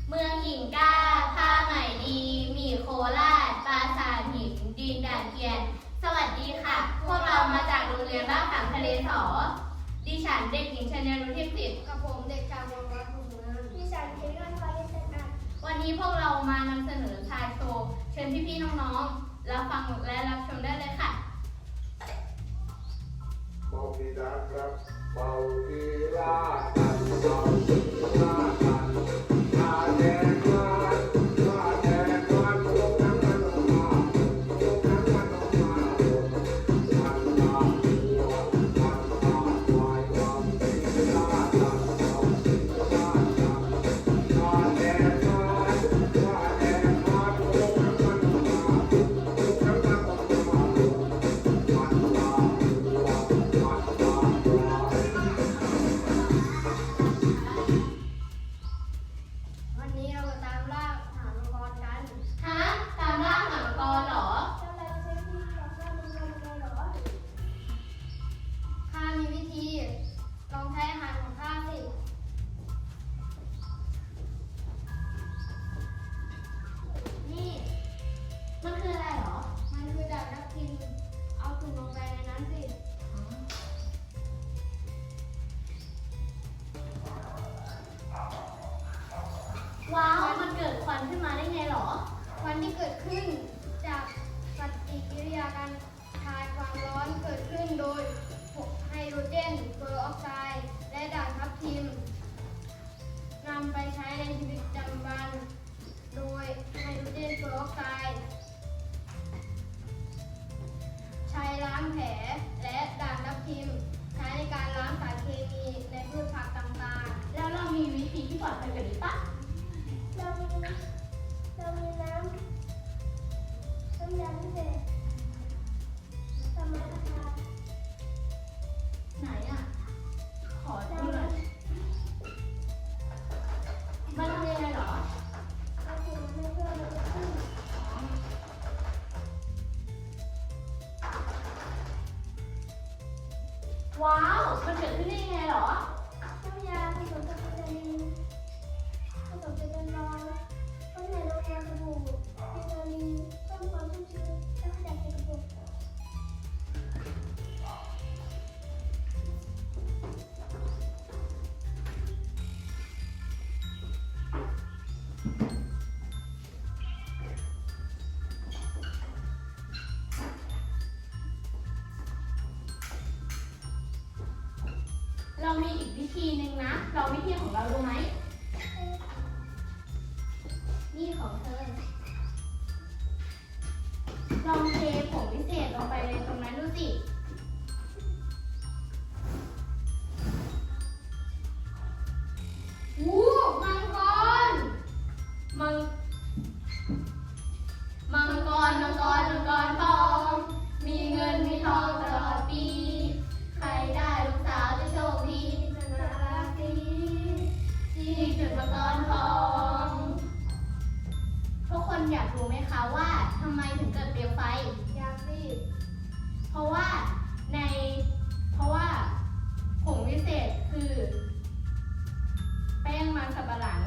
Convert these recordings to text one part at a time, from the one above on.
เมืองหญิงก้าผ้าไหมดีหมี่โคราชปราสาทหินดินด่านเทียนสวัสดีค่ะพวกเรามาจากโรงเรียนบ้านขามทะเลสอดิฉันเด็กหญิงชัญญานุทิพย์ศิษย์กับผมเด็กชายวังวัฒน์ภูมินามดิฉันเคนพาริสอัดวันนี้พวกเรามานำเสนอชายโชว์เชิญพี่ๆน้องๆรับฟังและรับชมได้เลยค่ะเมาทีดาครับเมาทีลาดันเมาลาดันลาแดงลาแดงลาลูกนั้นมันออกมาลูกนั้นมันออกมาทันตาหัวทันตาควายเมาทีลาดันเมาทีลาดันลาแดงลาแดงลาลูกนั้นมันออกมาลูกนั้นมันออกมาทันตาหัว วันนี้เราตามล่าหามังกรกันฮะตามล่าหามังกรเหรอแล้วเราใช้วิธีจับล่ามังกรยังไงเหรอข้ามีวิธีลองใช้อาหารของข้าสินี่ มันคืออะไรเหรอมันคือดาบนักทิมเอาถุงลงไปในนั้นสิว้าวมันเกิดควันขึ้นมาได้ไงเหรอควันที่เกิดขึ้นจากปฏิกิริยาการคายความร้อนเกิดขึ้นโดยไฮโดรเจนเปอร์ออกไซด์และด่างทับทิมนำไปใช้ในชีวิตประจำวันโดยไฮโดรเจนเปอร์ออกไซด์ใช้ล้างแผลและด่างทับทิมใช้ในการล้างสารเคมีในพืชผักต่างๆแล้วเรามีวิธีที่ปลอดภัยกว่านี้ปะเรามีน้ำยาพิเศษสมัยราคาไหนอ่ะขอดูหน่อยมันทำยังไงเหรอเราถึงไม่เพื่อมันจะขึ้นว้าวมันเกิดขึ้นได้ยังไงเหรอน้ำยาผสมกับวิตามินผสมเป็นน้ำร้อนข้างในโรงงานสบู่วิตามินเพิ่มความชุ่มชื้นและขจัดสิ่งสกปรกเรามีอีกวิธีหนึ่งนะเราวิธีของเราดูไหมนี่ของเธอลองเทผงวิเศษลงไปในตรงนั้นดูสิวู้มังกรมังกรทองมีเงินมีทองตลอดปีใครได้ลูกสาวจะโชคดีชนะราศีที่จุดมังกรทองทุกคนอยากรู้ไหมคะว่าทำไมถึงเกิดเปลวไฟอยากสิเพราะว่าผงวิเศษคือแป้งมันสับปะหลัง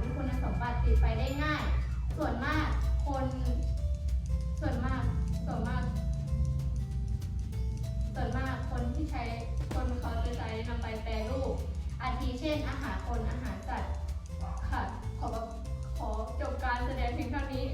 มีคุณสมบัติติดไฟได้ง่ายส่วนมากคนที่ใช้คนเขาจะใช้นำไปแปรรูปอาทิเช่นอาหารคนอาหารสัตว์ค่ะขอจบการแสดงเพียงเท่านี้